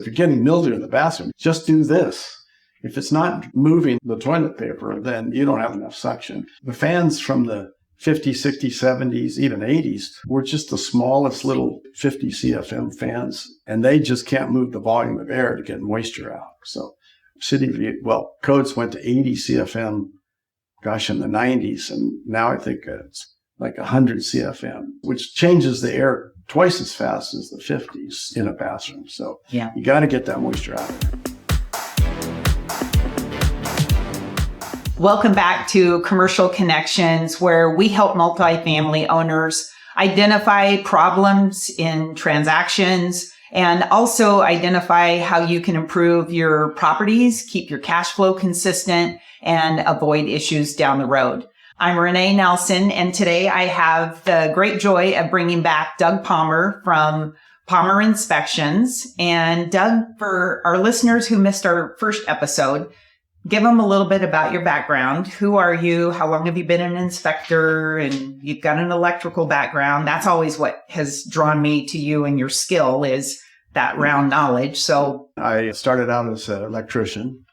If you're getting mildew in the bathroom, just do this. If it's not moving the toilet paper, then you don't have enough suction. The fans from the 50s, 60s, 70s, even 80s were just the smallest little 50 CFM fans, and they just can't move the volume of air to get moisture out. So codes went to 80 CFM, in the 90s, and now I think it's like 100 CFM, which changes the air twice as fast as the 50s in a bathroom. So you got to get that moisture out. Welcome back to Commercial Connections, where we help multifamily owners identify problems in transactions and also identify how you can improve your properties, keep your cash flow consistent, and avoid issues down the road. I'm René Nelson, and today I have the great joy of bringing back Doug Palmer from Palmer Inspections. And Doug, for our listeners who missed our first episode, give them a little bit about your background. Who are you? How long have you been an inspector? And you've got an electrical background. That's always what has drawn me to you and your skill is that round knowledge. So I started out as an electrician,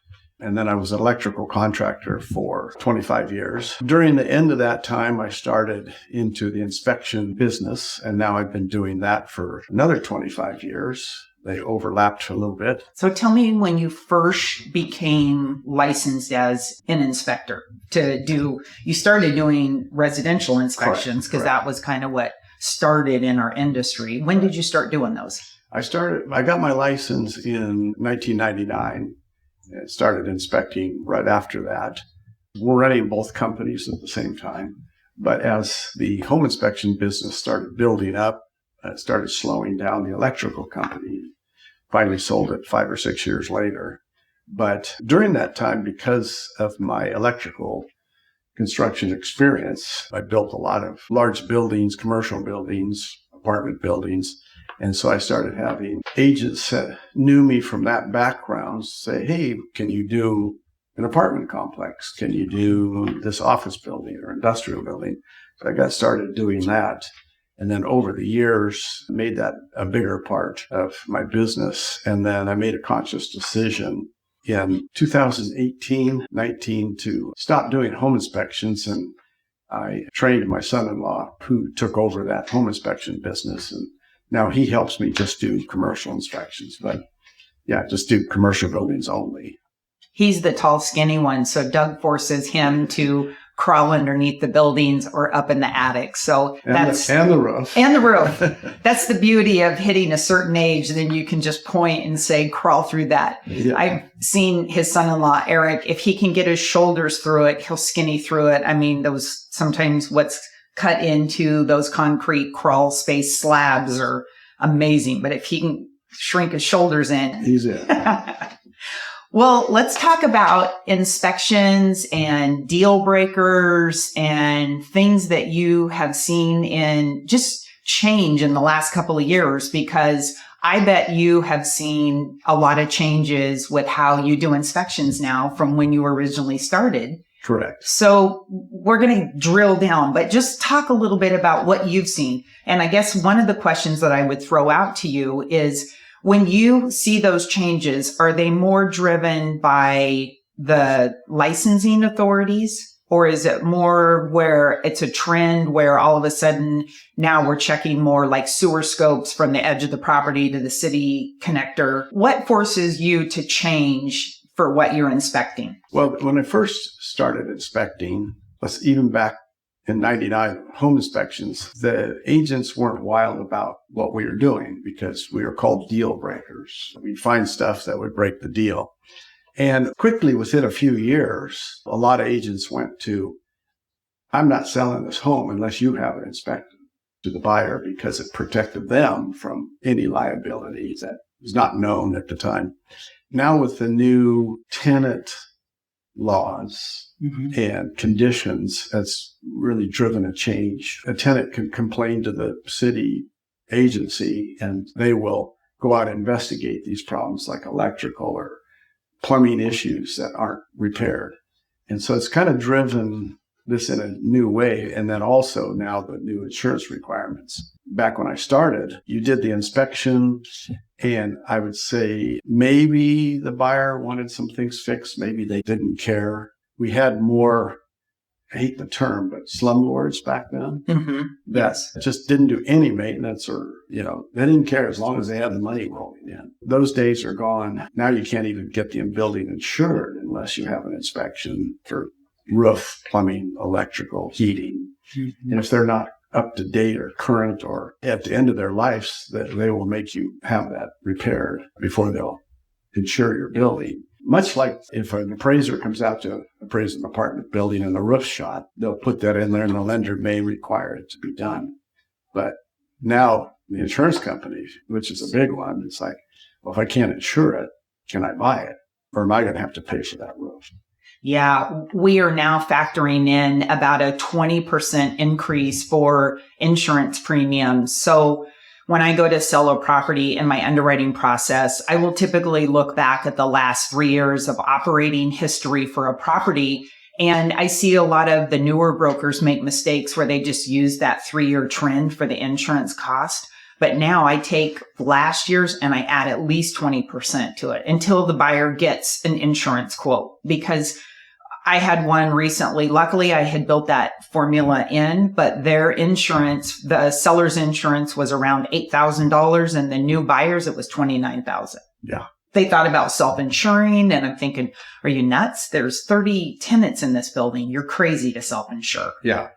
and then I was an electrical contractor for 25 years. During the end of that time, I started into the inspection business, and now I've been doing that for another 25 years. They overlapped a little bit. So tell me when you first became licensed as an inspector you started doing residential inspections because that was kind of what started in our industry. When did you start doing those? I got my license in 1999 and started inspecting right after that. We're running both companies at the same time. But as the home inspection business started building up, it started slowing down. The electrical company finally sold it 5 or 6 years later. But during that time, because of my electrical construction experience, I built a lot of large buildings, commercial buildings, apartment buildings. And so I started having agents that knew me from that background say, hey, can you do an apartment complex? Can you do this office building or industrial building? So I got started doing that. And then over the years, made that a bigger part of my business. And then I made a conscious decision in 2018-19 to stop doing home inspections. And I trained my son-in-law who took over that home inspection business. And now he helps me just do commercial inspections. But just do commercial buildings only. He's the tall, skinny one. So Doug forces him to crawl underneath the buildings or up in the attic. So and the roof. And the roof. That's the beauty of hitting a certain age. Then you can just point and say, crawl through that. Yeah. I've seen his son-in-law, Eric, if he can get his shoulders through it, he'll skinny through it. I mean, those sometimes what's cut into those concrete crawl space slabs are amazing. But if he can shrink his shoulders in. He's in. Well, let's talk about inspections and deal breakers and things that you have seen in just change in the last couple of years, because I bet you have seen a lot of changes with how you do inspections now from when you originally started. Correct. So we're going to drill down, but just talk a little bit about what you've seen. And I guess one of the questions that I would throw out to you is, when you see those changes, are they more driven by the licensing authorities, or is it more where it's a trend where all of a sudden now we're checking more like sewer scopes from the edge of the property to the city connector? What forces you to change for what you're inspecting? Well, when I first started inspecting, let's even back in 99 home inspections, the agents weren't wild about what we were doing because we were called deal breakers. We'd find stuff that would break the deal. And quickly, within a few years, a lot of agents went to, I'm not selling this home unless you have it inspected, to the buyer, because it protected them from any liability that was not known at the time. Now with the new tenant laws and conditions, that's really driven a change. A tenant can complain to the city agency and they will go out and investigate these problems like electrical or plumbing issues that aren't repaired. And so it's kind of driven this in a new way. And then also now the new insurance requirements. Back when I started, you did the inspection, and I would say maybe the buyer wanted some things fixed. Maybe they didn't care. We had more, I hate the term, but slumlords back then that just didn't do any maintenance, or, they didn't care as long as they had the money rolling in. Those days are gone. Now you can't even get the building insured unless you have an inspection for roof, plumbing, electrical, heating. And if they're not up to date or current or at the end of their lives, that they will make you have that repaired before they'll insure your building. Much like if an appraiser comes out to appraise an apartment building and the roof shot, they'll put that in there and the lender may require it to be done. But now the insurance company, which is a big one, it's like, well, if I can't insure it, can I buy it? Or am I going to have to pay for that roof? Yeah, we are now factoring in about a 20% increase for insurance premiums. So when I go to sell a property in my underwriting process, I will typically look back at the last 3 years of operating history for a property. And I see a lot of the newer brokers make mistakes where they just use that 3-year trend for the insurance cost. But now I take last year's and I add at least 20% to it until the buyer gets an insurance quote. Because I had one recently. Luckily, I had built that formula in, but their insurance, the seller's insurance, was around $8,000, and the new buyers, it was $29,000. Yeah. They thought about self-insuring, and I'm thinking, are you nuts? There's 30 tenants in this building. You're crazy to self-insure. Yeah.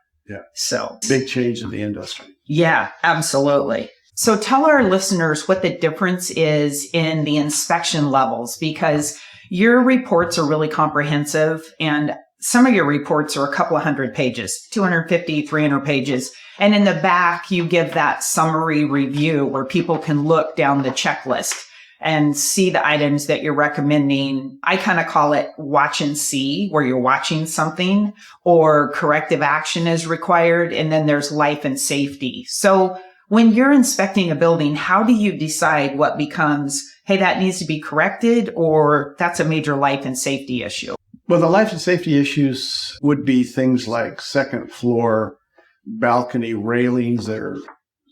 So big change in the industry. Yeah, absolutely. So tell our listeners what the difference is in the inspection levels, because your reports are really comprehensive, and some of your reports are a couple of hundred pages, 250, 300 pages. And in the back, you give that summary review where people can look down the checklist and see the items that you're recommending. I kind of call it watch and see, where you're watching something, or corrective action is required. And then there's life and safety. So when you're inspecting a building, how do you decide what becomes, hey, that needs to be corrected, or that's a major life and safety issue? Well, the life and safety issues would be things like second floor balcony railings that are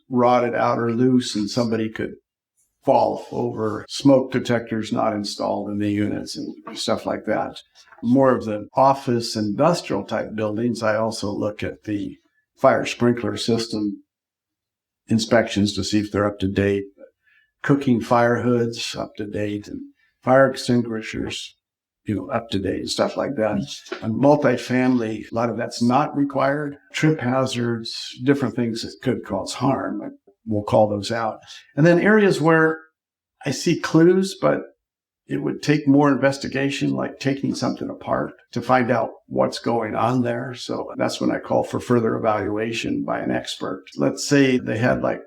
rotted out or loose and somebody could fall over, smoke detectors not installed in the units and stuff like that. More of the office industrial type buildings, I also look at the fire sprinkler system inspections to see if they're up to date, cooking fire hoods up to date, and fire extinguishers, up to date, stuff like that. And multifamily, a lot of that's not required. Trip hazards, different things that could cause harm. We'll call those out. And then areas where I see clues, but it would take more investigation, like taking something apart to find out what's going on there. So that's when I call for further evaluation by an expert. Let's say they had like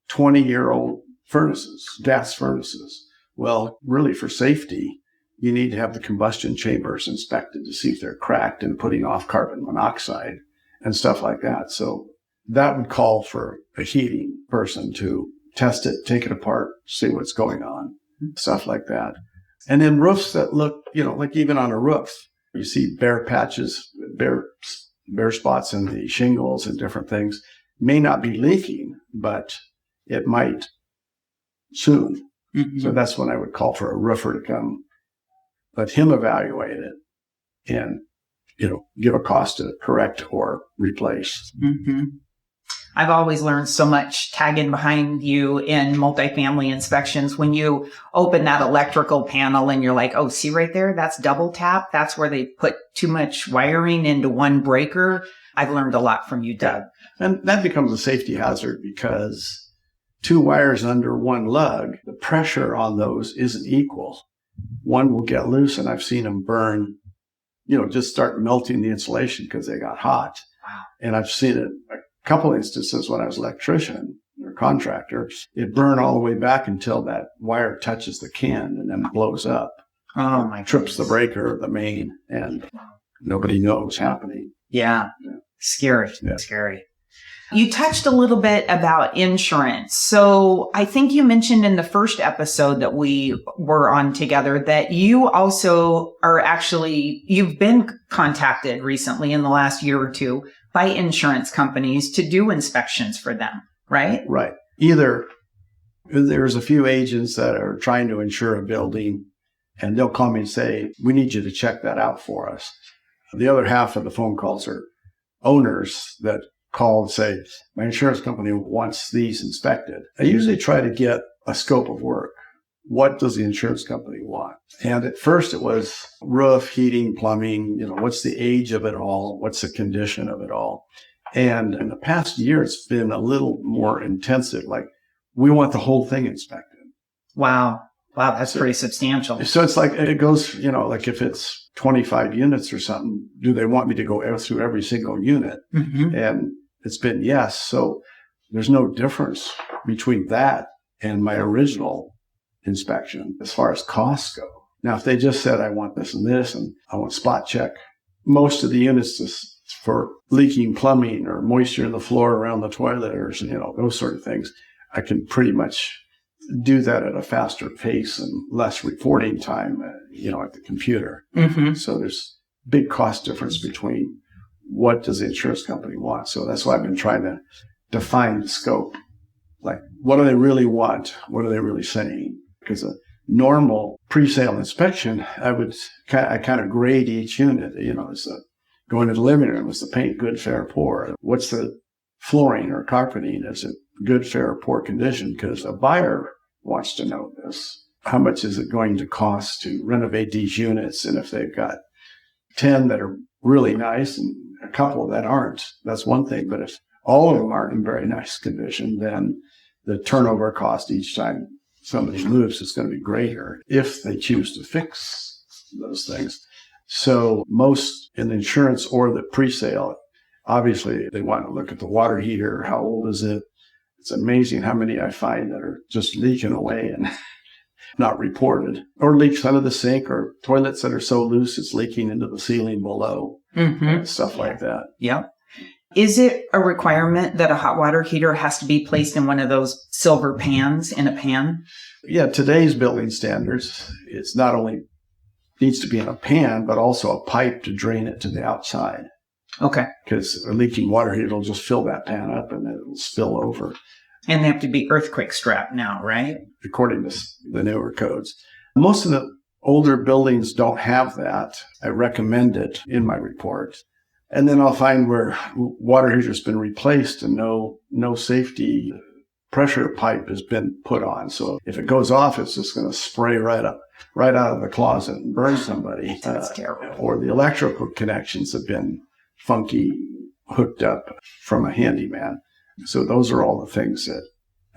20-year-old furnaces, gas furnaces. Well, really for safety, you need to have the combustion chambers inspected to see if they're cracked and putting off carbon monoxide and stuff like that. So that would call for a heating person to test it, take it apart, see what's going on, stuff like that. And then roofs that look, like even on a roof, you see bare patches, bare spots in the shingles and different things. May not be leaking, but it might soon. Mm-hmm. So that's when I would call for a roofer to come, let him evaluate it and, give a cost to correct or replace. Mm-hmm. I've always learned so much tagging behind you in multifamily inspections. When you open that electrical panel and you're like, oh, see right there, that's double tap. That's where they put too much wiring into one breaker. I've learned a lot from you, Doug. Yeah. And that becomes a safety hazard because 2 wires under one lug, the pressure on those isn't equal. One will get loose, and I've seen them burn, just start melting the insulation because they got hot. Wow. And I've seen it a couple instances when I was an electrician or contractor. It burned all the way back until that wire touches the can and then blows up. Oh, my trips the breaker, the main, and nobody knows what's happening. Yeah. Scary. Yeah. Scary. You touched a little bit about insurance. So I think you mentioned in the first episode that we were on together that you also you've been contacted recently in the last year or two by insurance companies to do inspections for them, right? Right. Either there's a few agents that are trying to insure a building and they'll call me and say, we need you to check that out for us. The other half of the phone calls are owners that call and say, my insurance company wants these inspected. I usually try to get a scope of work. What does the insurance company want? And at first it was roof, heating, plumbing, what's the age of it all? What's the condition of it all? And in the past year, it's been a little more intensive. Like, we want the whole thing inspected. Wow. That's pretty substantial. So it's like, it goes, like if it's 25 units or something, do they want me to go through every single unit? Mm-hmm. And it's been yes. So there's no difference between that and my original inspection as far as costs go. Now, if they just said, I want this and this, and I want spot check, most of the units is for leaking plumbing or moisture in the floor around the toilet or, those sort of things, I can pretty much do that at a faster pace and less reporting time, at the computer. Mm-hmm. So there's big cost difference between what does the insurance company want. So that's why I've been trying to define the scope. Like, what do they really want? What are they really saying? Because a normal pre-sale inspection, I kind of grade each unit. Is going to the living room, is the paint good, fair, poor? What's the flooring or carpeting? Is it good, fair, poor condition? Because a buyer wants to know this. How much is it going to cost to renovate these units? And if they've got 10 that are really nice and a couple that aren't, that's one thing. But if all of them aren't in very nice condition, then the turnover cost each time somebody moves is going to be greater if they choose to fix those things. So most in insurance or the pre-sale, obviously they want to look at the water heater. How old is it? It's amazing how many I find that are just leaking away and not reported, or leaks under the sink, or toilets that are so loose it's leaking into the ceiling below, stuff like that. Yeah. Is it a requirement that a hot water heater has to be placed in one of those silver pans in a pan? Yeah, today's building standards, it's not only needs to be in a pan, but also a pipe to drain it to the outside. Okay. Because a leaking water heater will just fill that pan up and it'll spill over. And they have to be earthquake strapped now, right? According to the newer codes. Most of the older buildings don't have that. I recommend it in my report. And then I'll find where water heater's been replaced and no safety pressure pipe has been put on. So if it goes off, it's just going to spray right out of the closet and burn somebody. That's terrible. Or the electrical connections have been funky, hooked up from a handyman. So those are all the things that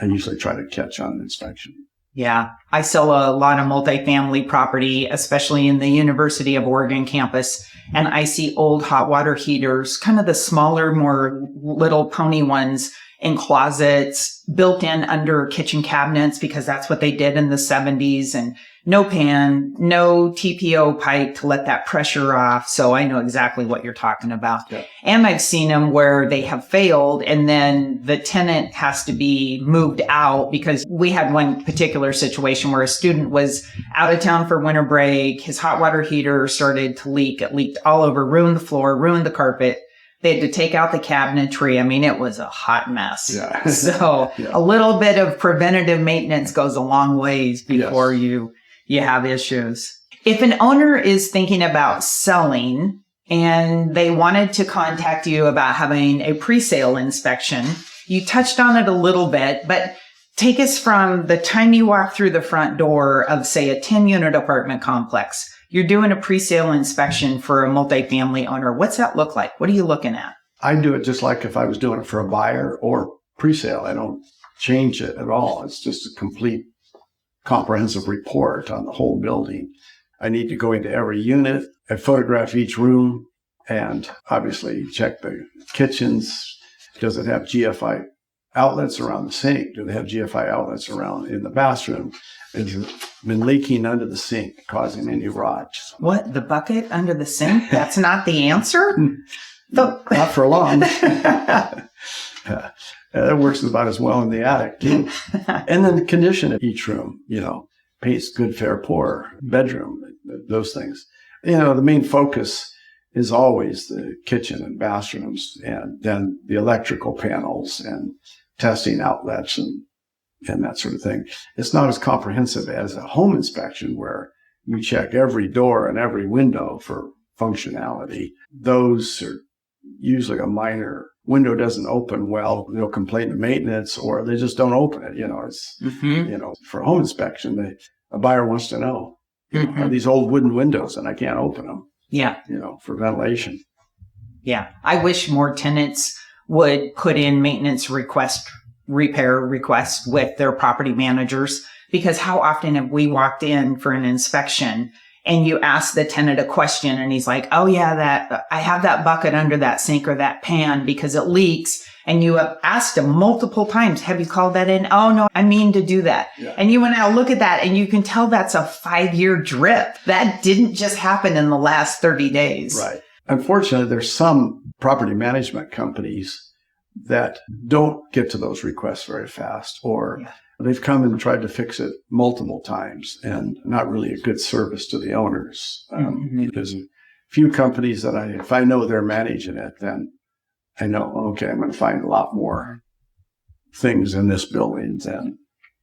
I usually try to catch on an inspection. Yeah. I sell a lot of multifamily property, especially in the University of Oregon campus. And I see old hot water heaters, kind of the smaller, more little pony ones in closets, built in under kitchen cabinets, because that's what they did in the 70s. And no pan, no TPO pipe to let that pressure off. So I know exactly what you're talking about. Yeah. And I've seen them where they have failed and then the tenant has to be moved out, because we had one particular situation where a student was out of town for winter break. His hot water heater started to leak. It leaked all over, ruined the floor, ruined the carpet. They had to take out the cabinetry. I mean, it was a hot mess. Yeah. So a little bit of preventative maintenance goes a long ways before you have issues. If an owner is thinking about selling and they wanted to contact you about having a pre-sale inspection, you touched on it a little bit, but take us from the time you walk through the front door of, say, a 10-unit apartment complex. You're doing a pre-sale inspection for a multifamily owner. What's that look like? What are you looking at? I do it just like if I was doing it for a buyer or pre-sale. I don't change it at all. It's just a complete comprehensive report on the whole building. I need to go into every unit. I photograph each room and obviously check the kitchens. Does it have GFI outlets around the sink? Do they have GFI outlets around in the bathroom? Has it been leaking under the sink, causing any rot? What? The bucket under the sink? That's not the answer? Not for long. That works about as well in the attic, too. And then the condition of each room, paint's good, fair, poor, bedroom, those things. The main focus is always the kitchen and bathrooms, and then the electrical panels and testing outlets and that sort of thing. It's not as comprehensive as a home inspection where you check every door and every window for functionality. Those are usually a minor window doesn't open well. They'll complain to maintenance or they just don't open it. It's, for home inspection, a buyer wants to know, are these old wooden windows and I can't open them? Yeah. For ventilation. Yeah. I wish more tenants would put in maintenance repair requests with their property managers, because how often have we walked in for an inspection and you ask the tenant a question and he's like, oh yeah, I have that bucket under that sink or that pan because it leaks. And you have asked him multiple times, have you called that in? Oh no, I mean to do that. Yeah. And you went out, look at that, and you can tell that's a 5-year drip. That didn't just happen in the last 30 days. Right. Unfortunately, there's some property management companies that don't get to those requests very fast, or they've come and tried to fix it multiple times and not really a good service to the owners. There's a few companies that if I know they're managing it, then I know, okay, I'm going to find a lot more things in this building than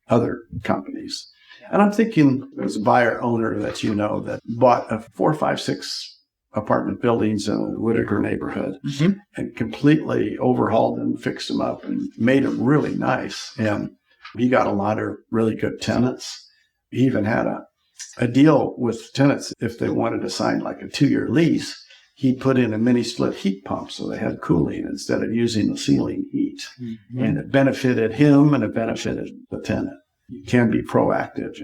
other companies. And I'm thinking there's a buyer owner that that bought a 4, 5, 6 apartment buildings in the Whitaker neighborhood and completely overhauled them, fixed them up, and made them really nice. And he got a lot of really good tenants. He even had a deal with tenants if they wanted to sign like a 2-year lease. He put in a mini split heat pump so they had cooling instead of using the ceiling heat. And it benefited him and it benefited the tenant. You can be proactive.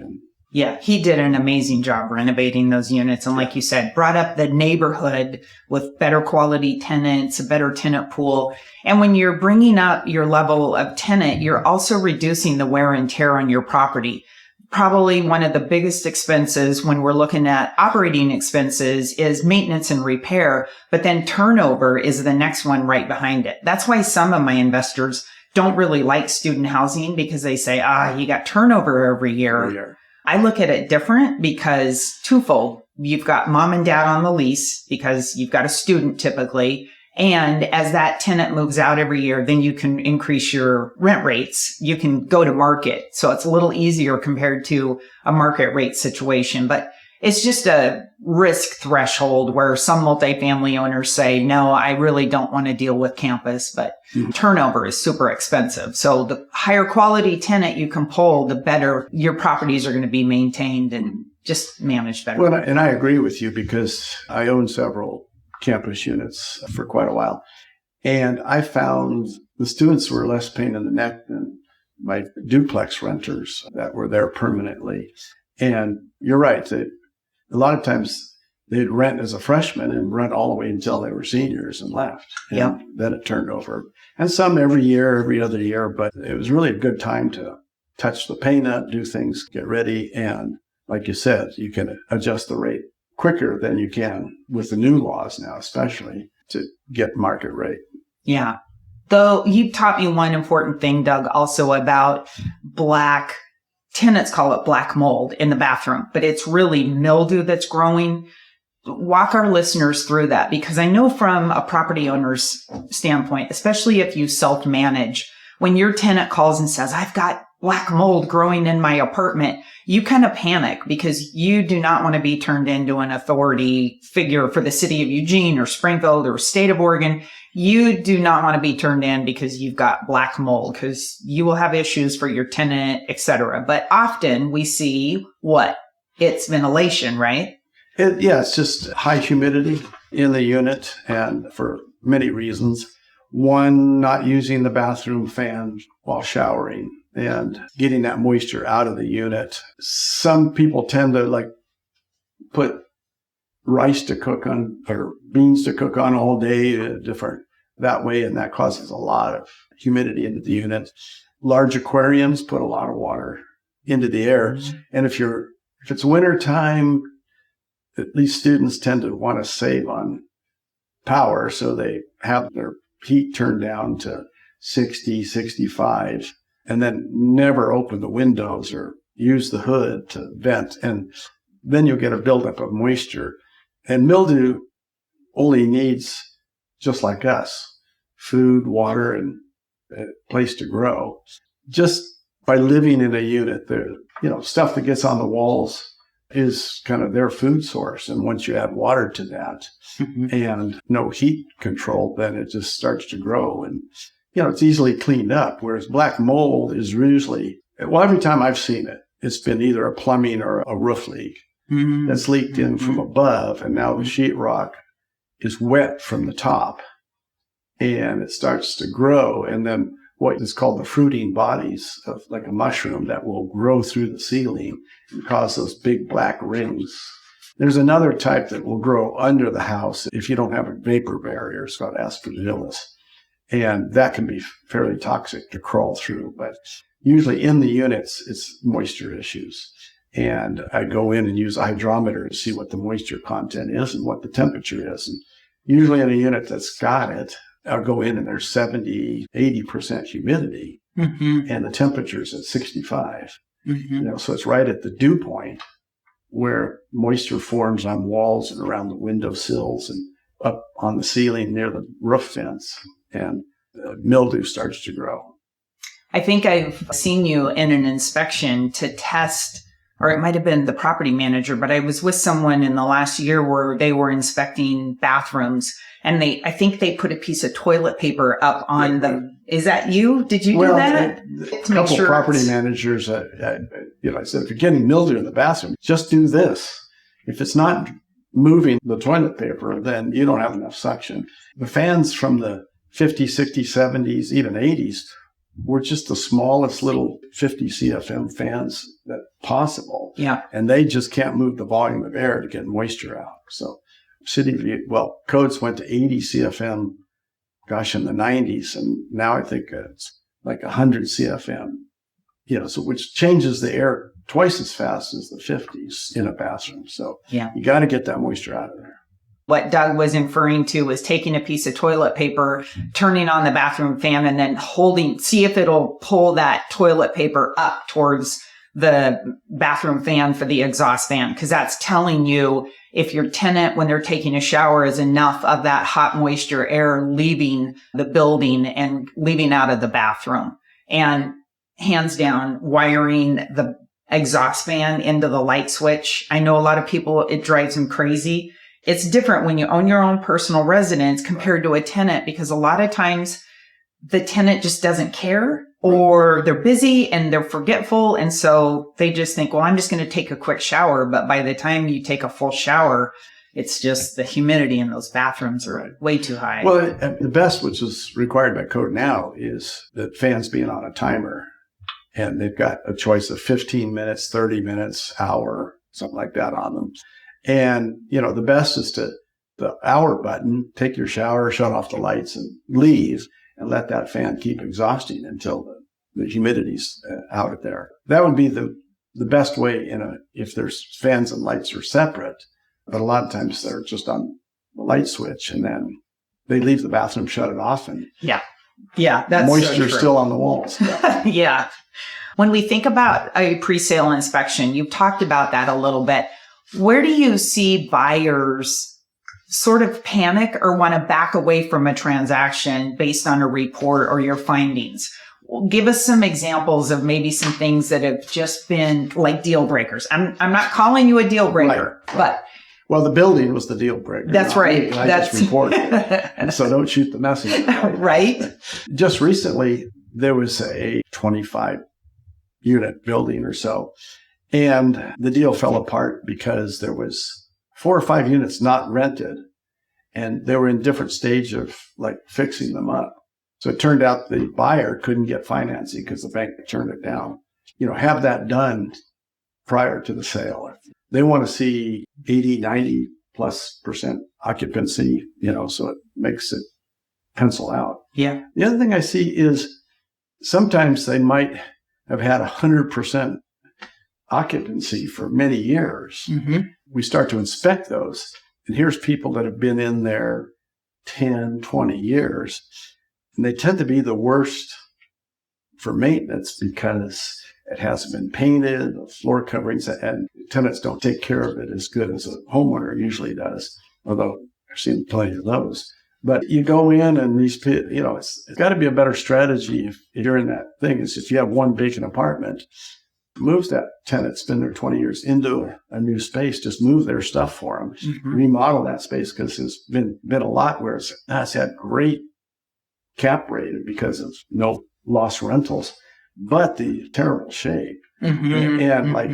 Yeah, he did an amazing job renovating those units. And like you said, brought up the neighborhood with better quality tenants, a better tenant pool. And when you're bringing up your level of tenant, you're also reducing the wear and tear on your property. Probably one of the biggest expenses when we're looking at operating expenses is maintenance and repair, but then turnover is the next one right behind it. That's why some of my investors don't really like student housing, because they say, you got turnover every year. I look at it different because twofold. You've got mom and dad on the lease because you've got a student typically. And as that tenant moves out every year, then you can increase your rent rates. You can go to market. So it's a little easier compared to a market rate situation. But it's just a risk threshold where some multifamily owners say, no, I really don't want to deal with campus, but turnover is super expensive. So the higher quality tenant you can pull, the better your properties are going to be maintained and just managed better. Well, and I agree with you because I own several campus units for quite a while. And I found the students were less pain in the neck than my duplex renters that were there permanently. And you're right. A lot of times they'd rent as a freshman and rent all the way until they were seniors and left. And then it turned over. And some every year, every other year. But it was really a good time to touch the paint up, do things, get ready. And like you said, you can adjust the rate quicker than you can with the new laws now, especially to get market rate. Yeah. Though you taught me one important thing, Doug, also about tenants call it black mold in the bathroom, but it's really mildew that's growing. Walk our listeners through that, because I know from a property owner's standpoint, especially if you self-manage, when your tenant calls and says, I've got black mold growing in my apartment, you kind of panic because you do not want to be turned into an authority figure for the city of Eugene or Springfield or state of Oregon. You do not want to be turned in because you've got black mold, because you will have issues for your tenant, etc. But often we see it's ventilation, right? It's just high humidity in the unit, and for many reasons. One, not using the bathroom fan while showering and getting that moisture out of the unit. Some people tend to put rice to cook on or beans to cook on all day different that way, and that causes a lot of humidity into the unit. Large aquariums put a lot of water into the air. And if it's winter time, at least students tend to want to save on power, so they have their heat turned down to 60, 65, and then never open the windows or use the hood to vent. And then you'll get a buildup of moisture. And mildew only needs, just like us, food, water, and a place to grow. Just by living in a unit, stuff that gets on the walls is kind of their food source. And once you add water to that and no heat control, then it just starts to grow. And, it's easily cleaned up. Whereas black mold is usually, well, every time I've seen it, it's been either a plumbing or a roof leak that's leaked in from above. And now the sheetrock is wet from the top and it starts to grow. And then what is called the fruiting bodies of like a mushroom that will grow through the ceiling and cause those big black rings. There's another type that will grow under the house if you don't have a vapor barrier. It's called aspergillus. And that can be fairly toxic to crawl through. But usually in the units, it's moisture issues. And I go in and use a hydrometer to see what the moisture content is and what the temperature is. And usually in a unit that's got it, I'll go in and there's 70, 80% humidity and the temperature's at 65. So it's right at the dew point where moisture forms on walls and around the window sills and up on the ceiling near the roof vents, and mildew starts to grow. I think I've seen you in an inspection to test, or it might have been the property manager, but I was with someone in the last year where they were inspecting bathrooms and I think they put a piece of toilet paper up on them. Is that you? Did you do that? A couple property managers, I said, if you're getting mildew in the bathroom, just do this. If it's not moving the toilet paper, then you don't have enough suction. The fans from the 50s, 60s, 70s, even 80s were just the smallest little 50 CFM fans that possible. Yeah. And they just can't move the volume of air to get moisture out. So codes went to 80 CFM, in the 90s. And now I think it's like 100 CFM, so which changes the air twice as fast as the 50s in a bathroom. So you got to get that moisture out of there. What Doug was inferring to was taking a piece of toilet paper, turning on the bathroom fan, and then see if it'll pull that toilet paper up towards the bathroom fan for the exhaust fan. Because that's telling you if your tenant, when they're taking a shower, is enough of that hot moisture air leaving the building and leaving out of the bathroom. And hands down, wiring the exhaust fan into the light switch. I know a lot of people, it drives them crazy. It's different when you own your own personal residence compared to a tenant, because a lot of times the tenant just doesn't care, or they're busy and they're forgetful. And so they just think, well, I'm just going to take a quick shower. But by the time you take a full shower, it's just the humidity in those bathrooms are way too high. Well, the best, which is required by code now, is the fans being on a timer. And they've got a choice of 15 minutes, 30 minutes, hour, something like that on them. And, the best is the hour button, take your shower, shut off the lights and leave and let that fan keep exhausting until the humidity's out of there. That would be the best way if there's fans and lights are separate. But a lot of times they're just on the light switch and then they leave the bathroom, shut it off, and that's moisture's still on the walls. Yeah. When we think about a pre-sale inspection, you've talked about that a little bit. Where do you see buyers sort of panic or want to back away from a transaction based on a report or your findings? Give us some examples of maybe some things that have just been like deal breakers. I'm not calling you a deal breaker, but... Well, the building was the deal breaker. That's right. I just reported it. And so don't shoot the messenger. Right. Just recently, there was a 25-unit building or so. And the deal fell apart because there was 4 or 5 units not rented, and they were in different stage of fixing them up. So it turned out the buyer couldn't get financing because the bank turned it down. Have that done prior to the sale. They want to see 80, 90+% occupancy, so it makes it pencil out. Yeah. The other thing I see is sometimes they might have had 100% occupancy for many years. Mm-hmm. We start to inspect those, and here's people that have been in there 10, 20 years, And they tend to be the worst for maintenance because it hasn't been painted, the floor coverings, and tenants don't take care of it as good as a homeowner usually does, although I've seen plenty of those. But you go in and it's got to be a better strategy if you're in that thing. It's if you have one vacant apartment, moves that tenant's been there 20 years into a new space, just move their stuff for them, remodel that space, because there's been a lot where it's had great cap rate because of no lost rentals, but the terrible shape and like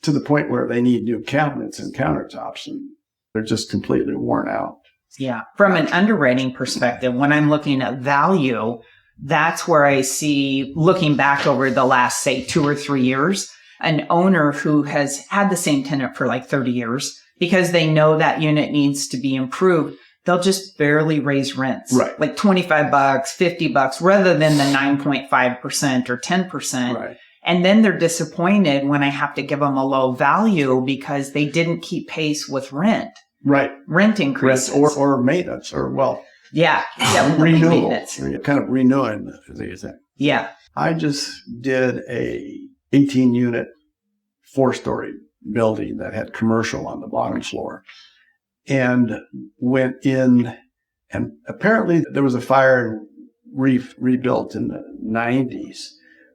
to the point where they need new cabinets and countertops and they're just completely worn out. Yeah. From an underwriting perspective, when I'm looking at value, that's where I see, looking back over the last, say, 2 or 3 years, an owner who has had the same tenant for like 30 years because they know that unit needs to be improved. They'll just barely raise rents, right? Like $25, $50, rather than the 9.5% or 10%. Right. And then they're disappointed when I have to give them a low value because they didn't keep pace with rent. Right. Rent increases. Or maintenance Yeah. renewal. Kind of renewing the thing. Yeah. I just did a 18-unit 4-story building that had commercial on the bottom floor. And went in, and apparently there was a fire and rebuilt in the 90s.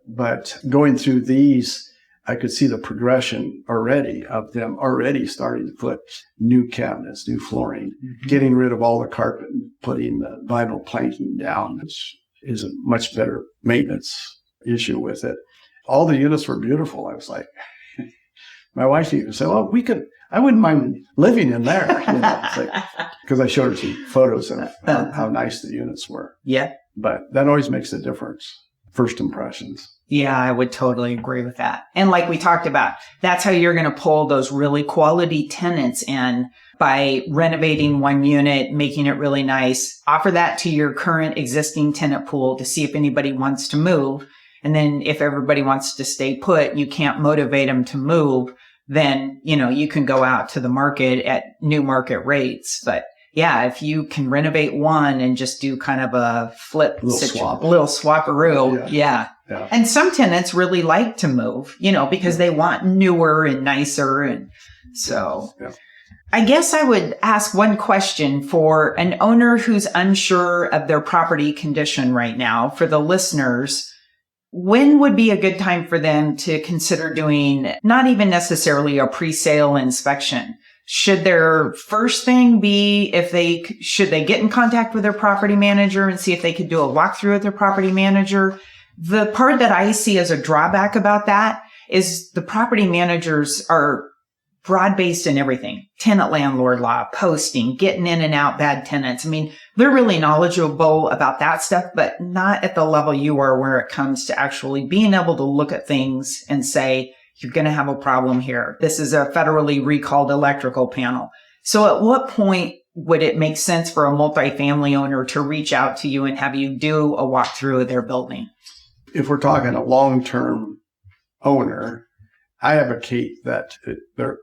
But going through these, I could see the progression already of them already starting to put new cabinets, new flooring, getting rid of all the carpet and putting the vinyl planking down, which is a much better maintenance issue with it. All the units were beautiful. I was like, my wife even said, well, I wouldn't mind living in there, because I showed her some photos of how nice the units were. Yeah. But that always makes a difference. First impressions. Yeah, I would totally agree with that. And like we talked about, that's how you're going to pull those really quality tenants in, by renovating one unit, making it really nice, offer that to your current existing tenant pool to see if anybody wants to move. And then if everybody wants to stay put, you can't motivate them to move, then, you can go out to the market at new market rates. But yeah, if you can renovate one and just do kind of a flip, little swapperoo. Yeah. And some tenants really like to move, because they want newer and nicer. And so I guess I would ask one question for an owner who's unsure of their property condition right now. For the listeners, when would be a good time for them to consider doing not even necessarily a pre-sale inspection? Should their first thing be should they get in contact with their property manager and see if they could do a walkthrough with their property manager? The part that I see as a drawback about that is the property managers are broad-based in everything. Tenant landlord law, posting, getting in and out bad tenants. I mean, they're really knowledgeable about that stuff, but not at the level you are where it comes to actually being able to look at things and say, you're going to have a problem here. This is a federally recalled electrical panel. So at what point would it make sense for a multifamily owner to reach out to you and have you do a walkthrough of their building? If we're talking a long-term owner, I advocate that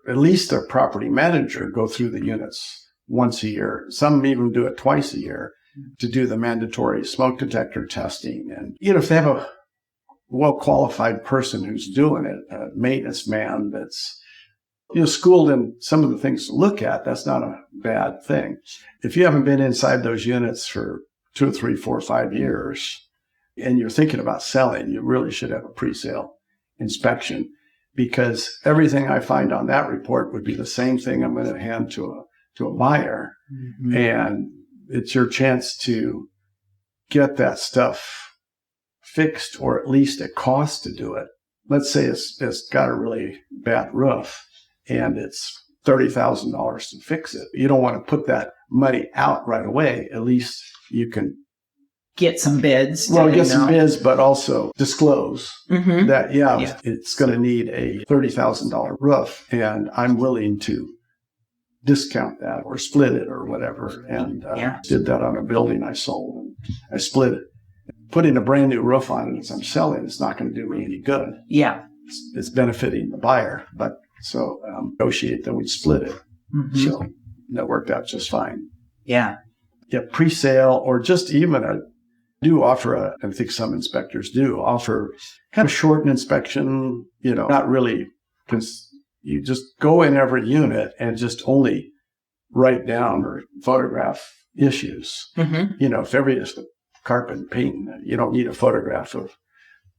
at least their property manager go through the units once a year. Some even do it twice a year to do the mandatory smoke detector testing. And, if they have a well-qualified person who's doing it, a maintenance man that's, schooled in some of the things to look at, that's not a bad thing. If you haven't been inside those units for 2 or 3, 4, 5 years, and you're thinking about selling, you really should have a pre-sale inspection, because everything I find on that report would be the same thing I'm going to hand to a buyer. And it's your chance to get that stuff fixed, or at least it costs to do it. Let's say it's got a really bad roof and it's $30,000 to fix it. You don't want to put that money out right away. At least you can get some bids. Get some bids, but also disclose that, it's going to need a $30,000 roof, and I'm willing to discount that or split it or whatever. And did that on a building I sold. And I split it. Putting a brand new roof on it as I'm selling, it's not going to do me any good. Yeah. It's benefiting the buyer. But so negotiate that we split it. So that worked out just fine. Yeah. Yeah, pre-sale, or just even do offer I think some inspectors do offer kind of short inspection, not really, because you just go in every unit and just only write down or photograph issues. If every is the carpet and paint, you don't need a photograph of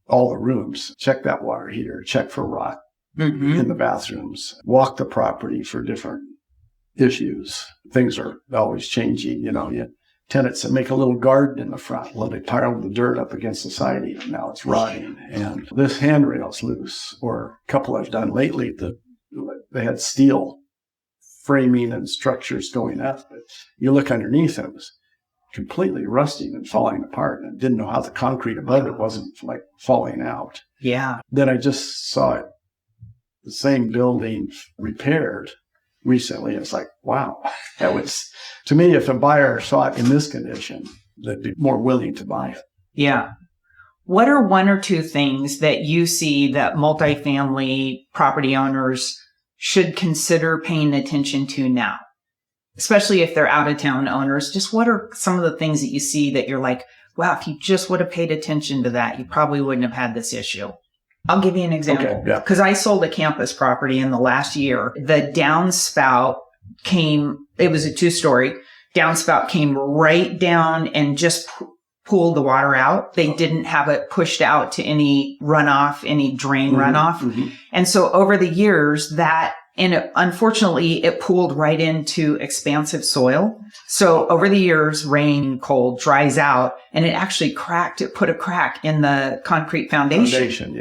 all the rooms. Check that water heater, check for rot in the bathrooms, walk the property for different issues. Things are always changing, tenants that make a little garden in the front. Well, they pile the dirt up against the siding, and now it's rotting. And this handrail's loose. Or a couple I've done lately, they had steel framing and structures going up. But you look underneath, and it was completely rusting and falling apart. And I didn't know how the concrete above it wasn't like falling out. Yeah. Then I just saw it, the same building repaired recently. It's like, wow, that was, to me, if a buyer saw it in this condition, they'd be more willing to buy it. Yeah. What are one or two things that you see that multifamily property owners should consider paying attention to now? Especially if they're out of town owners, just what are some of the things that you see that you're like, wow, if you just would have paid attention to that, you probably wouldn't have had this issue. I'll give you an example. Because I sold a campus property in the last year. The downspout came, it was a 2-story. Downspout came right down and just pulled the water out. They didn't have it pushed out to any runoff, any drain runoff. And so over the years, unfortunately, it pooled right into expansive soil. So over the years, rain, cold, dries out, and it actually cracked. It put a crack in the concrete foundation.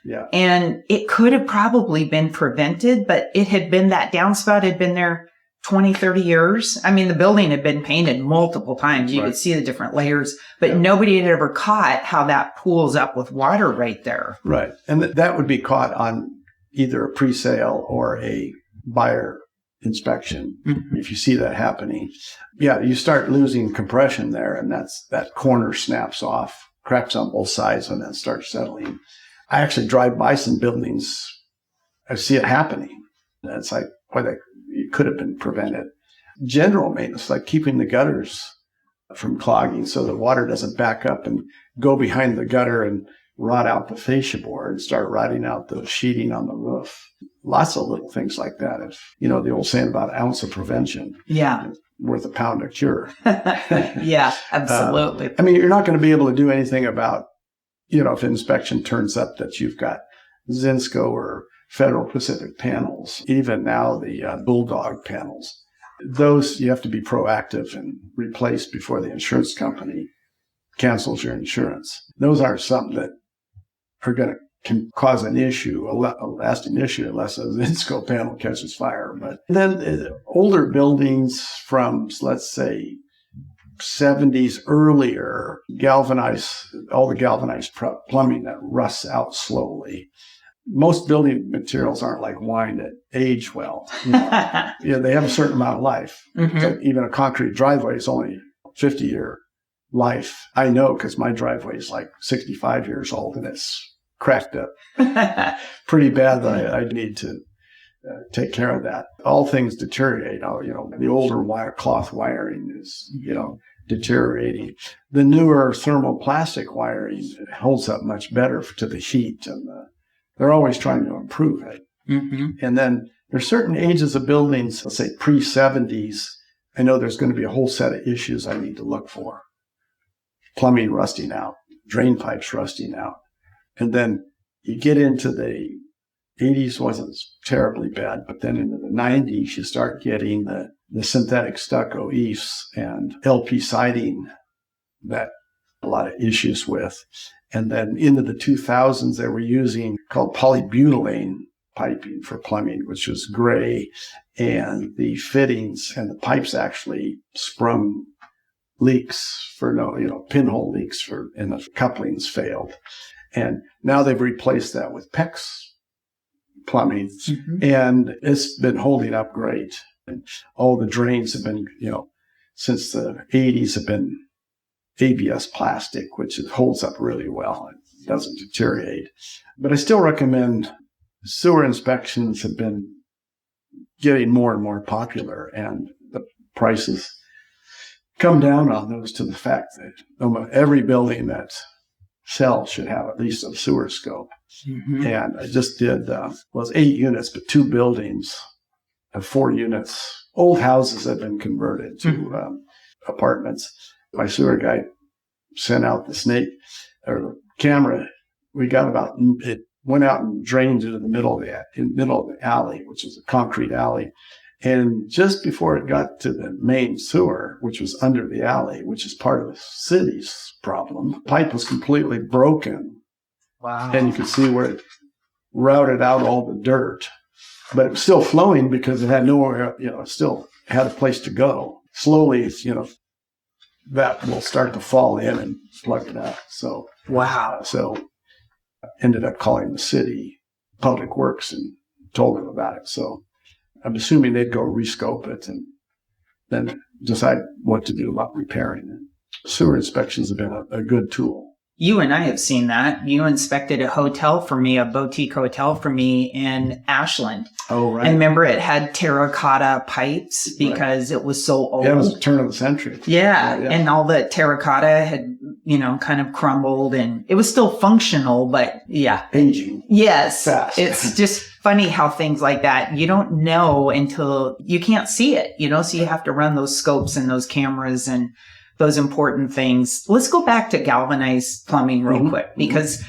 Yeah. And it could have probably been prevented, but that downspout had been there 20, 30 years. I mean, the building had been painted multiple times. You could see the different layers, but nobody had ever caught how that pools up with water right there. Right. And that would be caught on either a pre-sale or a buyer inspection. If you see that happening, you start losing compression there, and that corner snaps off, cracks on both sides, and then starts settling. I actually drive by some buildings. I see it happening. And it's like, it could have been prevented. General maintenance, like keeping the gutters from clogging so the water doesn't back up and go behind the gutter and rot out the fascia board and start rotting out the sheeting on the roof. Lots of little things like that. If, the old saying about an ounce of prevention. Yeah. Worth a pound of cure. Yeah, absolutely. You're not going to be able to do anything about, if inspection turns up that you've got Zinsco or Federal Pacific panels, even now the Bulldog panels. Those you have to be proactive and replace before the insurance company cancels your insurance. Those aren't something that can cause an issue, a lasting issue, unless a Zinsco panel catches fire. But then older buildings from, let's say, 70s earlier, all the galvanized plumbing that rusts out slowly. Most building materials aren't like wine that age well. They have a certain amount of life. So even a concrete driveway is only 50-year life. I know because my driveway is like 65 years old and it's cracked up pretty bad that I need to take care of that. All things deteriorate. The older cloth wiring is, deteriorating. The newer thermoplastic wiring holds up much better to the heat, and they're always trying to improve it. And then there's certain ages of buildings, let's say pre-70s, I know there's going to be a whole set of issues I need to look for. Plumbing rusting out, drain pipes rusting out. And then you get into the 80s wasn't terribly bad, but then into the 90s, you start getting the synthetic stucco eaves and LP siding that a lot of issues with. And then into the 2000s, they were using called polybutylene piping for plumbing, which was gray. And the fittings and the pipes actually sprung leaks pinhole leaks and the couplings failed. And now they've replaced that with PEX plumbing, and it's been holding up great. And all the drains have been, since the 80s have been ABS plastic, which holds up really well. It doesn't deteriorate. But I still recommend sewer inspections have been getting more and more popular, and the prices come down on those to the fact that almost every building that sells should have at least a sewer scope. Mm-hmm. And I just did, well, it's 8 units, but 2 buildings have 4 units. Old houses have been converted to apartments. My sewer guy sent out the snake or the camera. We got it went out and drained into the middle of the alley, which is a concrete alley. And just before it got to the main sewer, which was under the alley, which is part of the city's problem, the pipe was completely broken. Wow. And you could see where it routed out all the dirt. But it was still flowing because it had nowhere, it still had a place to go. Slowly, that will start to fall in and plug it up. So, wow. So ended up calling the city public works and told them about it. So I'm assuming they'd go rescope it and then decide what to do about repairing it. Sewer inspections have been a good tool. You and I have seen that. You inspected a hotel for me, a boutique hotel for me in Ashland. Oh, right. And remember, it had terracotta pipes because it was so old. Yeah, it was the turn of the century. Yeah. And all the terracotta had, kind of crumbled, and it was still functional, but yeah. Aging. Yes. Fast. It's just funny how things like that, you don't know until you can't see it, so you have to run those scopes and those cameras and those important things. Let's go back to galvanized plumbing real quick, because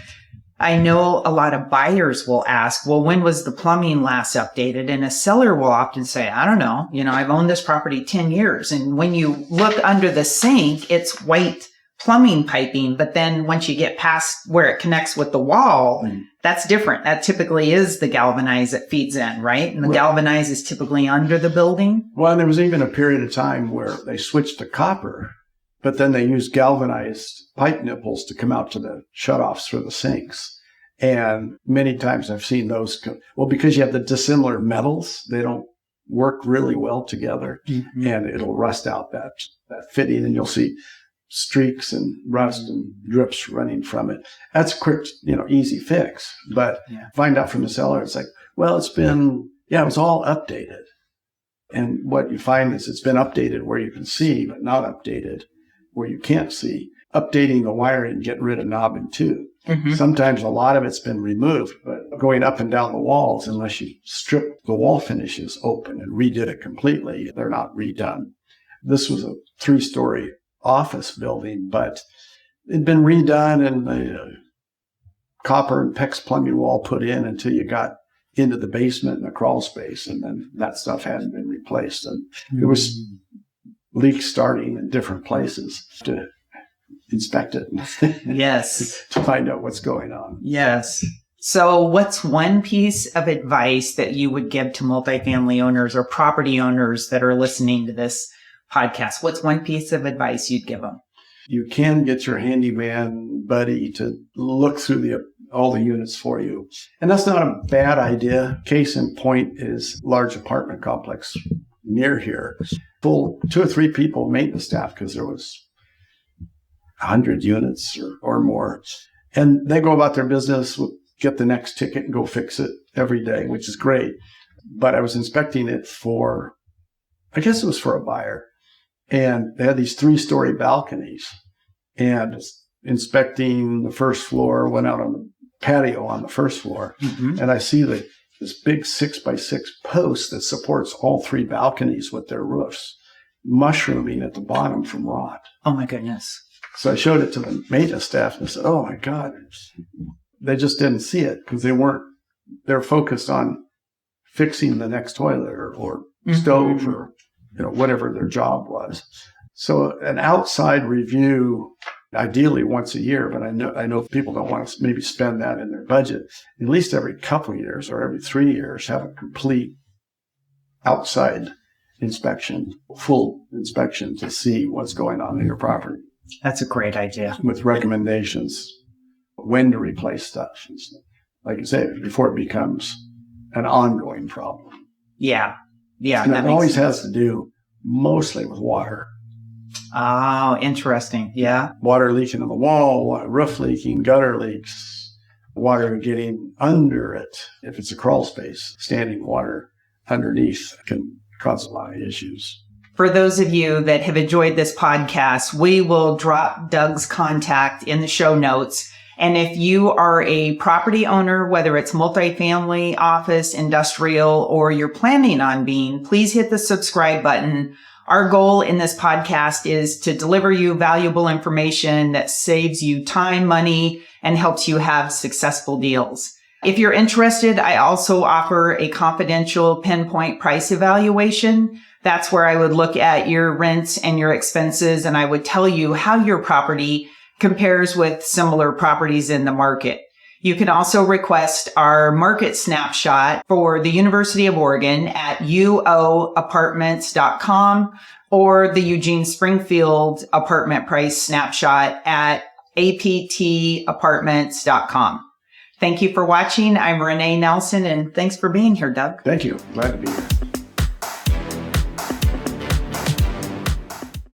I know a lot of buyers will ask, well, when was the plumbing last updated? And a seller will often say, I don't know. I've owned this property 10 years. And when you look under the sink, it's white plumbing piping. But then once you get past where it connects with the wall, that's different. That typically is the galvanized that feeds in, right? And the galvanized is typically under the building. Well, and there was even a period of time where they switched to copper, but then they used galvanized pipe nipples to come out to the shutoffs for the sinks. And many times I've seen those because you have the dissimilar metals, they don't work really well together, and it'll rust out that fitting, and you'll see streaks and rust and drips running from it. That's a quick, easy fix. But find out from the seller, it's like, well, it was all updated. And what you find is it's been updated where you can see, but not updated where you can't see. Updating the wiring, getting rid of knobbing too. Sometimes a lot of it's been removed, but going up and down the walls, unless you strip the wall finishes open and redid it completely, they're not redone. This was a 3-story office building, but it'd been redone and the copper and PEX plumbing wall put in until you got into the basement and the crawl space, and then that stuff hadn't been replaced. And it was leaks starting in different places to inspect it. Yes. To find out what's going on. Yes. So what's one piece of advice that you would give to multifamily owners or property owners that are listening to this podcast? What's one piece of advice you'd give them? You can get your handyman buddy to look through all the units for you. And that's not a bad idea. Case in point is large apartment complex near here. Full 2 or 3 people maintenance staff because there was 100 units or more. And they go about their business, get the next ticket and go fix it every day, which is great. But I was inspecting it I guess it was for a buyer. And they had these 3-story balconies, and inspecting the first floor, went out on the patio on the first floor. And I see this big 6x6 post that supports all 3 balconies with their roofs mushrooming at the bottom from rot. Oh my goodness. So I showed it to the maintenance staff and I said, oh my God, they just didn't see it because they're focused on fixing the next toilet or stove or, whatever their job was. So an outside review, ideally once a year, but I know people don't want to maybe spend that in their budget. At least every couple of years or every 3 years, have a complete outside inspection, full inspection to see what's going on in your property. That's a great idea. With recommendations, when to replace stuff. Like you say, before it becomes an ongoing problem. Yeah. Yeah. And it always has to do mostly with water. Oh, interesting. Yeah. Water leaking on the wall, roof leaking, gutter leaks, water getting under it. If it's a crawl space, standing water underneath can cause a lot of issues. For those of you that have enjoyed this podcast, we will drop Doug's contact in the show notes. And if you are a property owner, whether it's multifamily, office, industrial, or you're planning on being, please hit the subscribe button. Our goal in this podcast is to deliver you valuable information that saves you time, money, and helps you have successful deals. If you're interested, I also offer a confidential pinpoint price evaluation. That's where I would look at your rents and your expenses, and I would tell you how your property compares with similar properties in the market. You can also request our market snapshot for the University of Oregon at uoapartments.com or the Eugene Springfield apartment price snapshot at aptapartments.com. Thank you for watching. I'm René Nelson, and thanks for being here, Doug. Thank you. Glad to be here.